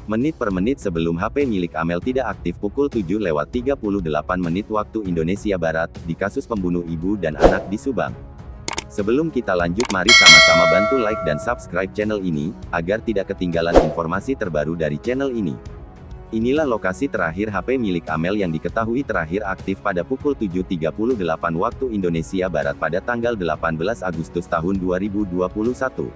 Menit per menit sebelum HP milik Amel tidak aktif pukul 7:38 waktu Indonesia Barat, di kasus pembunuh ibu dan anak di Subang. Sebelum kita lanjut, mari sama-sama bantu like dan subscribe channel ini, agar tidak ketinggalan informasi terbaru dari channel ini. Inilah lokasi terakhir HP milik Amel yang diketahui terakhir aktif pada pukul 7:38 waktu Indonesia Barat pada tanggal 18 Agustus tahun 2021.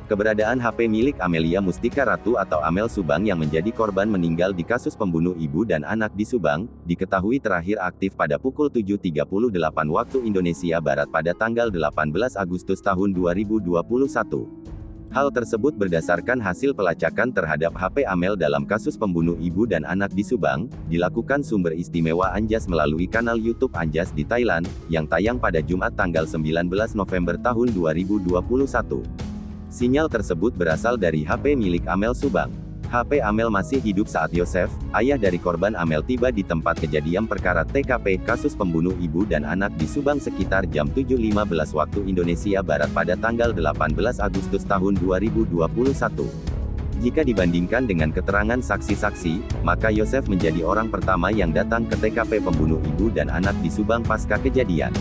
Keberadaan HP milik Amelia Mustika Ratu atau Amel Subang yang menjadi korban meninggal di kasus pembunuh ibu dan anak di Subang, diketahui terakhir aktif pada pukul 7:38 waktu Indonesia Barat pada tanggal 18 Agustus tahun 2021. Hal tersebut berdasarkan hasil pelacakan terhadap HP Amel dalam kasus pembunuh ibu dan anak di Subang, dilakukan sumber istimewa Anjas melalui kanal YouTube Anjas di Thailand, yang tayang pada Jumat tanggal 19 November tahun 2021. Sinyal tersebut berasal dari HP milik Amel Subang. HP Amel masih hidup saat Yosef, ayah dari korban Amel tiba di tempat kejadian perkara TKP kasus pembunuh ibu dan anak di Subang sekitar jam 7:15 waktu Indonesia Barat pada tanggal 18 Agustus tahun 2021. Jika dibandingkan dengan keterangan saksi-saksi, maka Yosef menjadi orang pertama yang datang ke TKP pembunuh ibu dan anak di Subang pasca kejadian.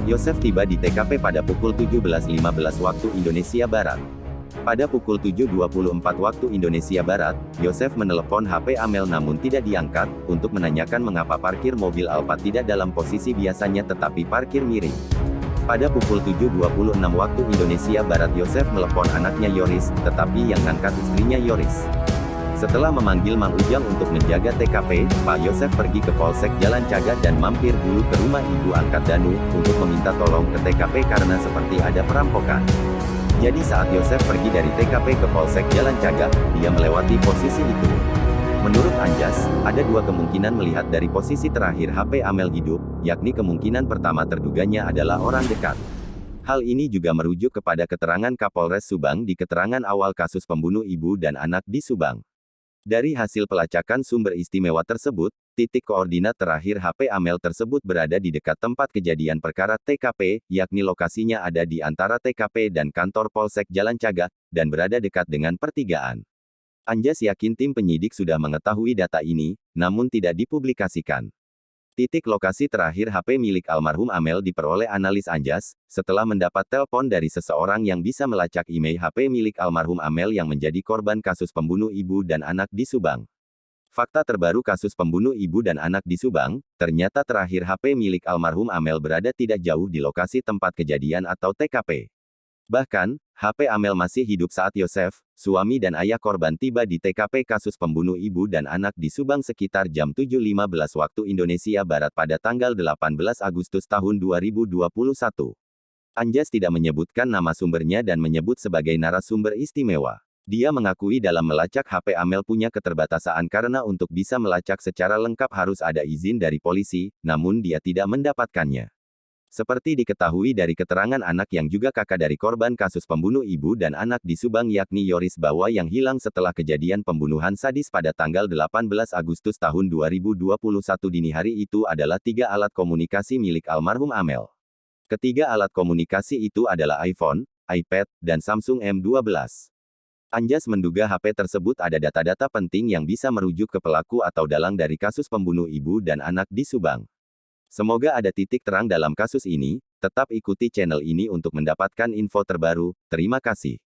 Yosef tiba di TKP pada pukul 17:15 waktu Indonesia Barat. Pada pukul 7:24 waktu Indonesia Barat, Yosef menelepon HP Amel namun tidak diangkat, untuk menanyakan mengapa parkir mobil Alphard tidak dalam posisi biasanya tetapi parkir miring. Pada pukul 7:26 waktu Indonesia Barat Yosef melepon anaknya Yoris, tetapi yang ngangkat istrinya Yoris. Setelah memanggil Mang Ujang untuk menjaga TKP, Pak Yosef pergi ke Polsek Jalan Cagak dan mampir dulu ke rumah ibu angkat Danu, untuk meminta tolong ke TKP karena seperti ada perampokan. Jadi saat Yosef pergi dari TKP ke Polsek Jalan Cagak, dia melewati posisi itu. Menurut Anjas, ada dua kemungkinan melihat dari posisi terakhir HP Amel hidup, yakni kemungkinan pertama terduganya adalah orang dekat. Hal ini juga merujuk kepada keterangan Kapolres Subang di keterangan awal kasus pembunuh ibu dan anak di Subang. Dari hasil pelacakan sumber istimewa tersebut, titik koordinat terakhir HP Amel tersebut berada di dekat tempat kejadian perkara TKP, yakni lokasinya ada di antara TKP dan kantor Polsek Jalan Cagak, dan berada dekat dengan pertigaan. Anjas yakin tim penyidik sudah mengetahui data ini, namun tidak dipublikasikan. Titik lokasi terakhir HP milik almarhum Amel diperoleh analis Anjas, setelah mendapat telepon dari seseorang yang bisa melacak email HP milik almarhum Amel yang menjadi korban kasus pembunuh ibu dan anak di Subang. Fakta terbaru kasus pembunuh ibu dan anak di Subang, ternyata terakhir HP milik almarhum Amel berada tidak jauh di lokasi tempat kejadian atau TKP. Bahkan, HP Amel masih hidup saat Yosef, suami dan ayah korban tiba di TKP kasus pembunuh ibu dan anak di Subang sekitar jam 7:15 waktu Indonesia Barat pada tanggal 18 Agustus tahun 2021. Anjas tidak menyebutkan nama sumbernya dan menyebut sebagai narasumber istimewa. Dia mengakui dalam melacak HP Amel punya keterbatasan karena untuk bisa melacak secara lengkap harus ada izin dari polisi, namun dia tidak mendapatkannya. Seperti diketahui dari keterangan anak yang juga kakak dari korban kasus pembunuh ibu dan anak di Subang yakni Yoris Bawa yang hilang setelah kejadian pembunuhan sadis pada tanggal 18 Agustus tahun 2021 dini hari itu adalah 3 alat komunikasi milik almarhum Amel. Ketiga alat komunikasi itu adalah iPhone, iPad, dan Samsung M12. Anjas menduga HP tersebut ada data-data penting yang bisa merujuk ke pelaku atau dalang dari kasus pembunuh ibu dan anak di Subang. Semoga ada titik terang dalam kasus ini, tetap ikuti channel ini untuk mendapatkan info terbaru, terima kasih.